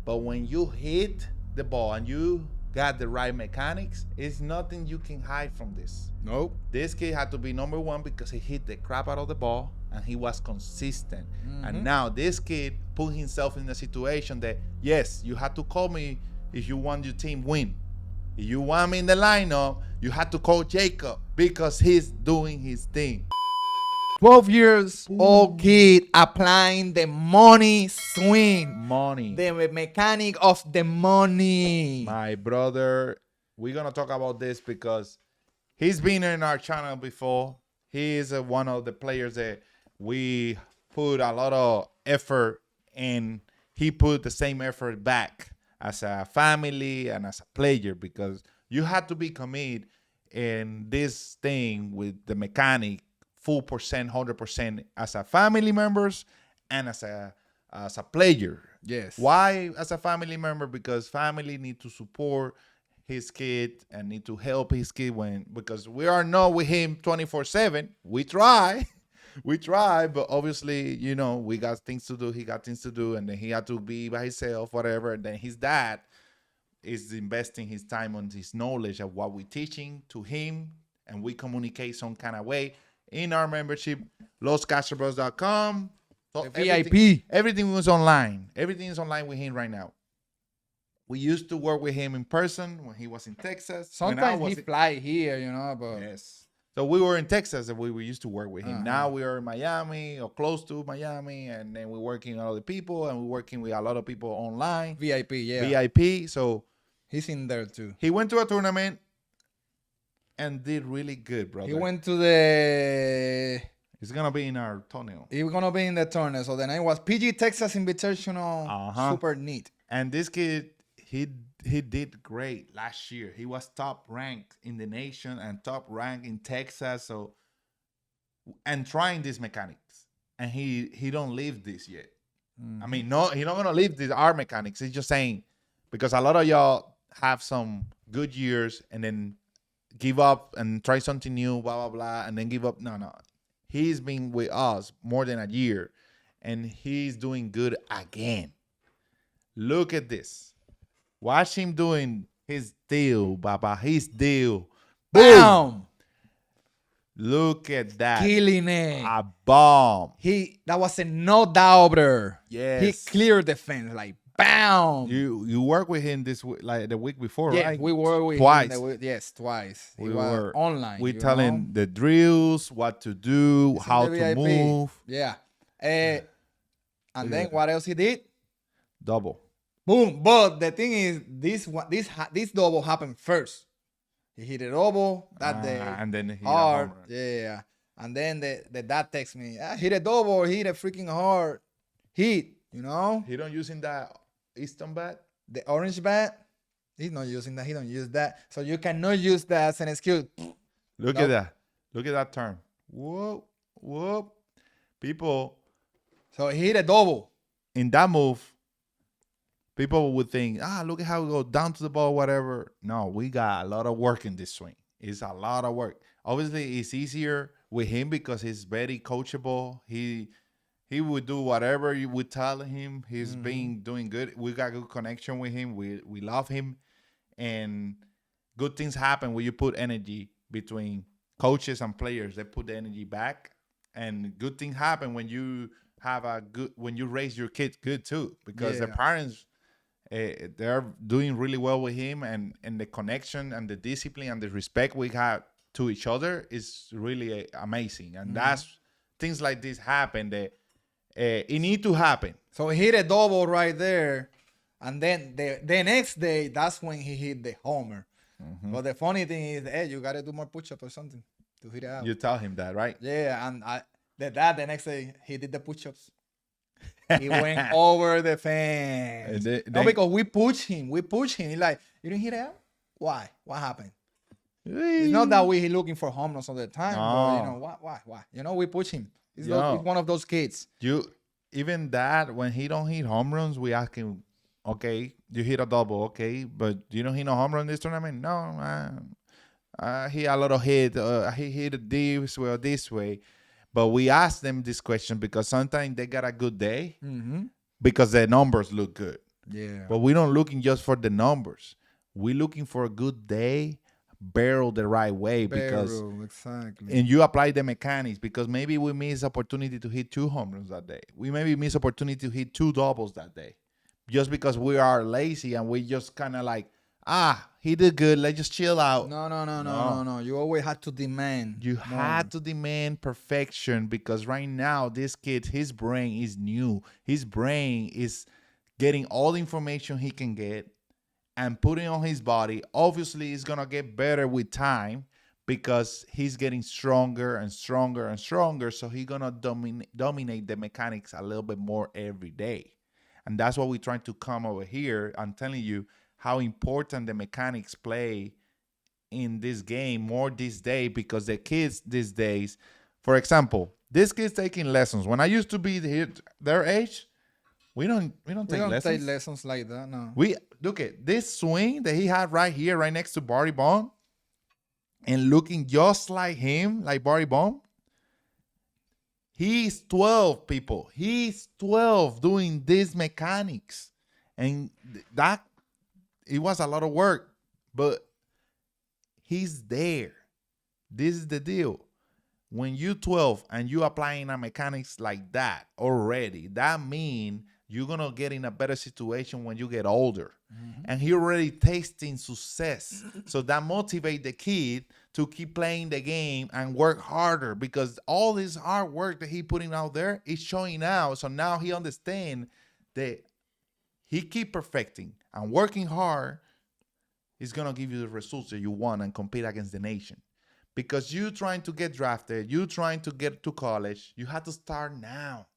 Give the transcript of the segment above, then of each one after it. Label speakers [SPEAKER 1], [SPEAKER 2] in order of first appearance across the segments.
[SPEAKER 1] But when you hit the ball and you got the right mechanics, it's nothing you can hide from this.
[SPEAKER 2] Nope.
[SPEAKER 1] This kid had to be number one because he hit the crap out of the ball and he was consistent. And now this kid put himself in a situation that, yes, you have to call me if you want your team win. If you want me in the lineup, you have to call Jacob because he's doing his thing.
[SPEAKER 2] 12 years old kid applying the money swing.
[SPEAKER 1] Money.
[SPEAKER 2] The mechanic of the money.
[SPEAKER 1] My brother, we're going to talk about this because he's been in our channel before. He is one of the players that we put a lot of effort and he put the same effort back as a family and as a player, because you had to be committed in this thing with the mechanic full percent, 100% as a family members and as a player.
[SPEAKER 2] Yes.
[SPEAKER 1] Why as a family member? Because family need to support his kid and need to help his kid because we are not with him 24/7. We try. We try, but obviously, you know, we got things to do. He got things to do, and then he had to be by himself, whatever. And then his dad is investing his time on his knowledge of what we're teaching to him, and we communicate some kind of way in our membership, loscasterbros.com. So
[SPEAKER 2] VIP.
[SPEAKER 1] Everything was online. Everything is online with him right now. We used to work with him in person when he was in Texas.
[SPEAKER 2] Sometimes he fly here, you know, but
[SPEAKER 1] yes. So we were in Texas and we used to work with him. Now we are in Miami or close to Miami, and then we're working with other people and we're working with a lot of people online.
[SPEAKER 2] VIP, yeah.
[SPEAKER 1] VIP. So
[SPEAKER 2] he's in there too.
[SPEAKER 1] he went to a tournament and did really good, brother.
[SPEAKER 2] He went to the...
[SPEAKER 1] It's going to be in our tunnel.
[SPEAKER 2] He's going to be in the tournament. So the name was PG Texas Invitational. Super neat.
[SPEAKER 1] And this kid, he did great last year. He was top ranked in the nation and top ranked in Texas. So, and trying these mechanics, and he don't leave this yet. I mean, no, he not gonna leave our mechanics. He's just saying, because a lot of y'all have some good years and then give up and try something new, blah blah blah, and then give up. No, he's been with us more than a year, and he's doing good again. Look at this. Watch him doing his deal, Baba. His deal.
[SPEAKER 2] Boom!
[SPEAKER 1] Look at that.
[SPEAKER 2] Killing it.
[SPEAKER 1] A bomb.
[SPEAKER 2] That was a no-doubter.
[SPEAKER 1] Yes.
[SPEAKER 2] He cleared the fence, like, bam!
[SPEAKER 1] You work with him this week, like the week before,
[SPEAKER 2] Yeah,
[SPEAKER 1] right?
[SPEAKER 2] we were with
[SPEAKER 1] twice.
[SPEAKER 2] him. Yes, twice.
[SPEAKER 1] We
[SPEAKER 2] was
[SPEAKER 1] were
[SPEAKER 2] online.
[SPEAKER 1] We telling the drills, what to do, how to
[SPEAKER 2] VIP.
[SPEAKER 1] move.
[SPEAKER 2] Yeah. And then what else he did?
[SPEAKER 1] Double.
[SPEAKER 2] Boom. But the thing is, this double happened first. He hit a double that day.
[SPEAKER 1] And then he
[SPEAKER 2] hard. Yeah. And then the dad texts me, hit a double or hit a freaking hard hit, you know?
[SPEAKER 1] He don't using that Easton bat?
[SPEAKER 2] The orange bat, he's not using that. He don't use that. So you cannot use that as an excuse.
[SPEAKER 1] Look at that. Look at that turn. Whoop, whoop. People.
[SPEAKER 2] So he hit a double.
[SPEAKER 1] In that move, people would think, look at how we go down to the ball, whatever. No, we got a lot of work in this swing. It's a lot of work. Obviously, it's easier with him because he's very coachable. He would do whatever you would tell him. He's been doing good. We got good connection with him. We love him. And good things happen when you put energy between coaches and players. They put the energy back. And good things happen when you have when you raise your kids good too. Because the parents... they're doing really well with him, and the connection and the discipline and the respect we have to each other is really amazing. And that's things like this happen that it need to happen.
[SPEAKER 2] So he hit a double right there, and then the next day, that's when he hit the homer. But the funny thing is, hey, you gotta do more push-ups or something to hit it out.
[SPEAKER 1] You tell him that, right?
[SPEAKER 2] Yeah, and the next day he did the push-ups. He went over the fence. Because we push him. He's like, you didn't hit it out? Why? What happened? It's not that he's looking for home runs all the time. But, you know, why? You know, we push him. He's one of those kids.
[SPEAKER 1] Even that, when he don't hit home runs, we ask him, okay, you hit a double, okay, but you don't hit no home run in this tournament? No, man. He had a lot of hit. He hit it this way or this way. But we ask them this question because sometimes they got a good day because their numbers look good.
[SPEAKER 2] Yeah.
[SPEAKER 1] But we don't looking just for the numbers. We looking for a good day, barrel the right way because
[SPEAKER 2] Barrel, exactly.
[SPEAKER 1] and you apply the mechanics because maybe we miss opportunity to hit 2 home runs that day. We maybe miss opportunity to hit 2 doubles that day. Just because we are lazy and we just kind of like, he did good. Let's just chill out.
[SPEAKER 2] No. You always had to demand.
[SPEAKER 1] You
[SPEAKER 2] more.
[SPEAKER 1] had to demand perfection because right now this kid, his brain is new. His brain is getting all the information he can get and putting on his body. Obviously, it's gonna get better with time because he's getting stronger and stronger and stronger. So he's gonna dominate the mechanics a little bit more every day. And that's what we're trying to come over here. I'm telling you how important the mechanics play in this game more this day because the kids these days, for example, this kid's taking lessons. When I used to be their age, we don't take
[SPEAKER 2] lessons like that. No.
[SPEAKER 1] We look at this swing that he had right here, right next to Barry Bond, and looking just like him, like Barry Bond. He's 12, people. He's 12 doing these mechanics. And that, it was a lot of work, but he's there. This is the deal. When you're 12 and you applying a mechanics like that already, that means you're going to get in a better situation when you get older. Mm-hmm. And he already tasting success. So that motivate the kid to keep playing the game and work harder because all this hard work that he putting out there is showing out. So now he understand that he keep perfecting and working hard is going to give you the results that you want and compete against the nation. Because you trying to get drafted, you trying to get to college, you have to start now.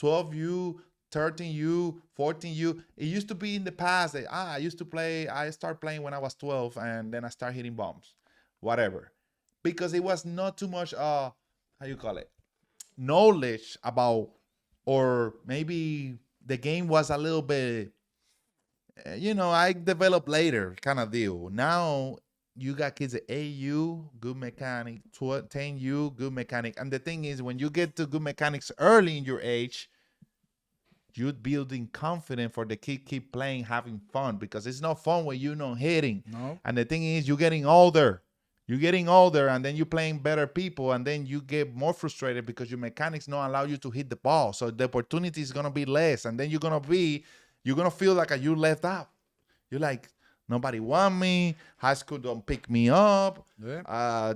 [SPEAKER 1] 12U, 13U, 14U. It used to be in the past that I used to play, I started playing when I was 12 and then I started hitting bombs. Whatever. Because it was not too much how you call it? Knowledge about, or maybe the game was a little bit, I developed later kind of deal. Now you got kids at AU, good mechanic, 10U, good mechanic. And the thing is, when you get to good mechanics early in your age, you're building confidence for the kid keep playing, having fun, because it's not fun when you're not hitting.
[SPEAKER 2] No.
[SPEAKER 1] And the thing is, you're getting older. You're getting older, and then you're playing better people, and then you get more frustrated because your mechanics don't allow you to hit the ball. So the opportunity is going to be less, and then you're going to feel like you left out. You're like, nobody want me. High school don't pick me up. Yeah.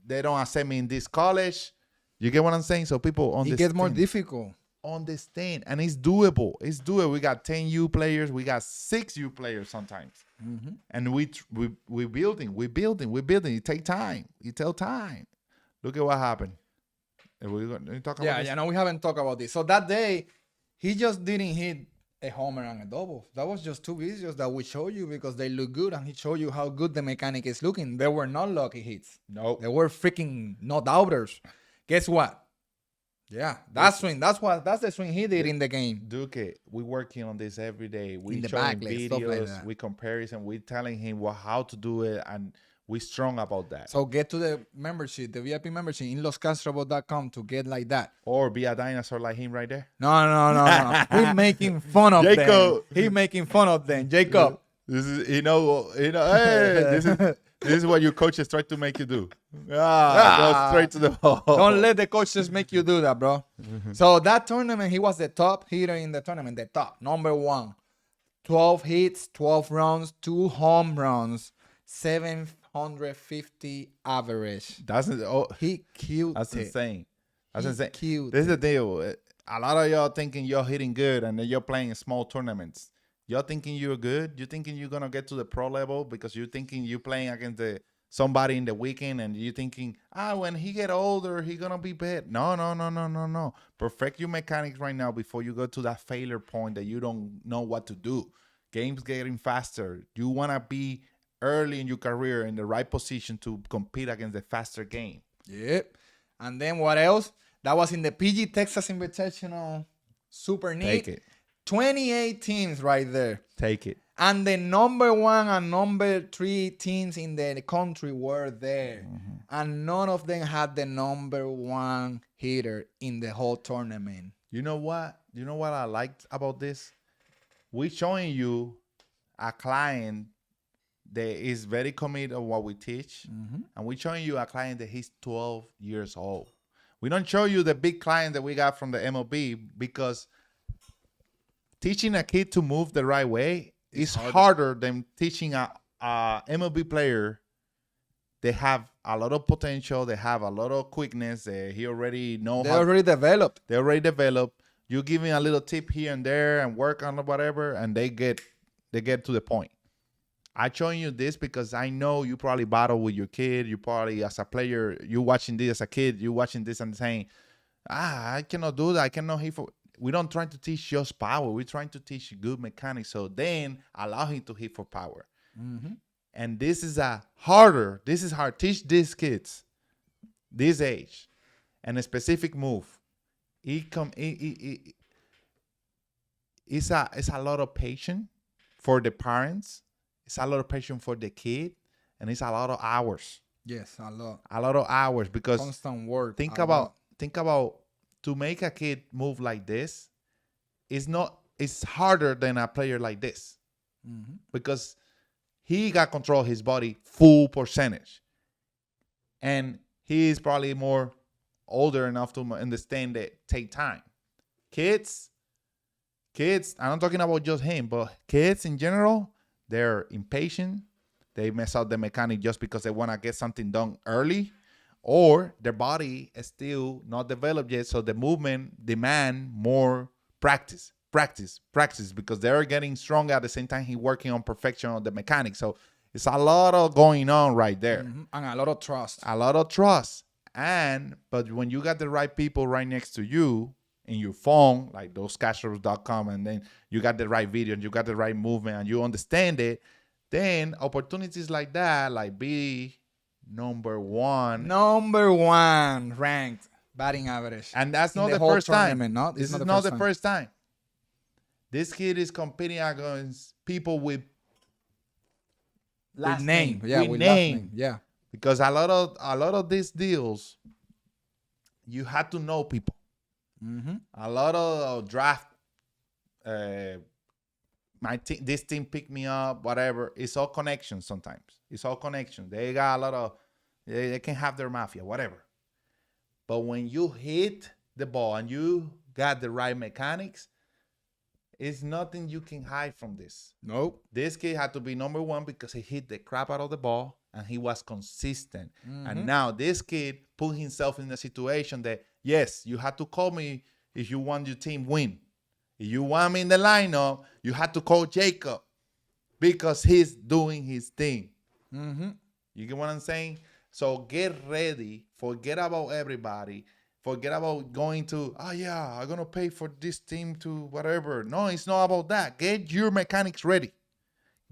[SPEAKER 1] They don't accept me in this college. You get what I'm saying? So people understand.
[SPEAKER 2] It gets more difficult.
[SPEAKER 1] Understand. And it's doable. It's doable. We got 10U players. We got 6U players sometimes. Mm-hmm. And we building. It take time. It tell time. Look at what happened. We're going to talk about this?
[SPEAKER 2] Yeah, no, we haven't talked about this. So that day, he just didn't hit a homer and a double. That was just 2 videos that we showed you because they look good, and he showed you how good the mechanic is looking. They were not lucky hits.
[SPEAKER 1] No.
[SPEAKER 2] They were freaking no doubters. Guess what? Yeah, that's the swing he did in the game.
[SPEAKER 1] Duke, we're working on this every day. We
[SPEAKER 2] in the
[SPEAKER 1] showing
[SPEAKER 2] backlist,
[SPEAKER 1] videos,
[SPEAKER 2] like
[SPEAKER 1] we comparison, we telling him how to do it, and we strong about that.
[SPEAKER 2] So get to the membership, the VIP membership in loscastrobos.com to get like that.
[SPEAKER 1] Or be a dinosaur like him right there.
[SPEAKER 2] No. We're making fun of them. He's making fun of them. Jacob.
[SPEAKER 1] This is, hey, this is what your coaches try to make you do. Go straight to the ball.
[SPEAKER 2] Don't let the coaches make you do that, bro. Mm-hmm. So that tournament, he was the top hitter in the tournament, the top, number 1. 12 hits, 12 runs, 2 home runs, 750 average. He killed
[SPEAKER 1] That's
[SPEAKER 2] it.
[SPEAKER 1] insane. That's insane.
[SPEAKER 2] Killed
[SPEAKER 1] this is the deal. A lot of y'all thinking you're hitting good and then you're playing in small tournaments. Y'all thinking you're good? You thinking you're going to get to the pro level because you thinking you're playing against somebody in the weekend and you thinking, when he get older, he going to be bad. No. Perfect your mechanics right now before you go to that failure point that you don't know what to do. Game's getting faster. You want to be early in your career in the right position to compete against the faster game.
[SPEAKER 2] Yep. And then what else? That was in the PG Texas Invitational. Super neat.
[SPEAKER 1] Take it.
[SPEAKER 2] 28 teams right there.
[SPEAKER 1] Take it.
[SPEAKER 2] And the number 1 and number 3 teams in the country were there. Mm-hmm. And none of them had the number 1 hitter in the whole tournament.
[SPEAKER 1] You know what? I liked about this? we showing you a client that is very committed on what we teach, and we're showing you a client that he's 12 years old. We don't show you the big client that we got from the MLB because teaching a kid to move the right way is harder than teaching a MLB player. They have a lot of potential. They have a lot of quickness. He already know.
[SPEAKER 2] They already developed.
[SPEAKER 1] They already developed. You give him a little tip here and there and work on whatever, and they get to the point. I'm showing you this because I know you probably battle with your kid. You probably, as a player, you watching this as a kid. You watching this and saying, I cannot do that. I cannot hit for. We don't try to teach just power. We're trying to teach good mechanics. So then allow him to hit for power. And this is harder. This is hard. Teach these kids, this age, and a specific move. It's a lot of patience for the parents. It's a lot of patience for the kid, and it's a lot of hours.
[SPEAKER 2] Yes, a lot.
[SPEAKER 1] A lot of hours because
[SPEAKER 2] Constant work.
[SPEAKER 1] Think about to make a kid move like this. It's harder than a player like this because he got control of his body full percentage, and he is probably more older enough to understand that take time. Kids. I'm not talking about just him, but kids in general. They're impatient. They mess up the mechanic just because they want to get something done early, or their body is still not developed yet. So the movement demand more practice because they're getting stronger at the same time. He's working on perfection of the mechanics. So it's a lot of going on right there.
[SPEAKER 2] And a lot of trust.
[SPEAKER 1] But when you got the right people right next to you, in your phone, like those cashers.com, and then you got the right video and you got the right movement and you understand it, then opportunities like that, like be number one ranked
[SPEAKER 2] batting average.
[SPEAKER 1] And that's not the first time.
[SPEAKER 2] This
[SPEAKER 1] is not the first time. This kid is competing against people with last name.
[SPEAKER 2] Yeah, with last name. Yeah.
[SPEAKER 1] Because a lot of these deals, you had to know people. A lot of draft, this team picked me up, whatever. It's all connections sometimes. It's all connections. They got a lot of, they can have their mafia, whatever. But when you hit the ball and you got the right mechanics, it's nothing you can hide from this.
[SPEAKER 2] Nope.
[SPEAKER 1] This kid had to be number one because he hit the crap out of the ball and he was consistent. And now this kid put himself in a situation that, yes, you had to call me if you want your team win. If you want me in the lineup, you had to call Jacob because he's doing his thing. You get what I'm saying? So get ready. Forget about everybody. Forget about going to, I'm going to pay for this team to whatever. No, it's not about that. Get your mechanics ready.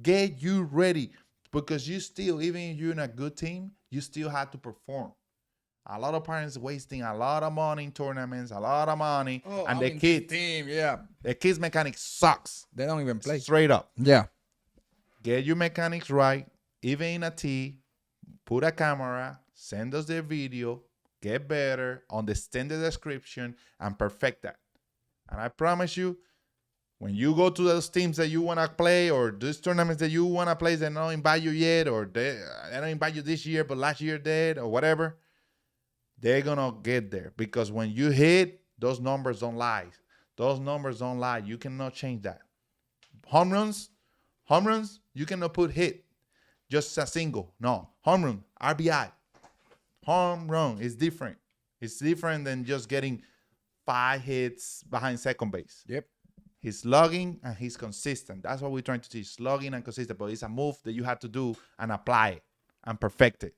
[SPEAKER 1] Get you ready. Because you still, even if you're in a good team, you still have to perform. A lot of parents wasting a lot of money in tournaments, a lot of money. And the kids' mechanics sucks.
[SPEAKER 2] They don't even play.
[SPEAKER 1] Straight up.
[SPEAKER 2] Yeah.
[SPEAKER 1] Get your mechanics right. Even in a tee, put a camera, send us the video, get better, understand the description, and perfect that. And I promise you, when you go to those teams that you want to play or those tournaments that you want to play that don't invite you yet, or they don't invite you this year, but last year did, or whatever, they're going to get there. Because when you hit, those numbers don't lie. Those numbers don't lie. You cannot change that. Home runs, you cannot put hit. Just a single. No. Home run, RBI. Home run is different. It's different than just getting 5 hits behind second base.
[SPEAKER 2] Yep.
[SPEAKER 1] He's slugging and he's consistent. That's what we're trying to teach. Slugging and consistent. But it's a move that you have to do and apply it and perfect it.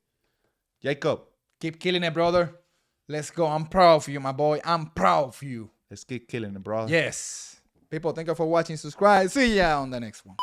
[SPEAKER 1] Jacob.
[SPEAKER 2] Keep killing it, brother. Let's go. I'm proud of you, my boy. I'm proud of you.
[SPEAKER 1] Let's keep killing it, brother.
[SPEAKER 2] Yes. People, thank you for watching. Subscribe. See ya on the next one.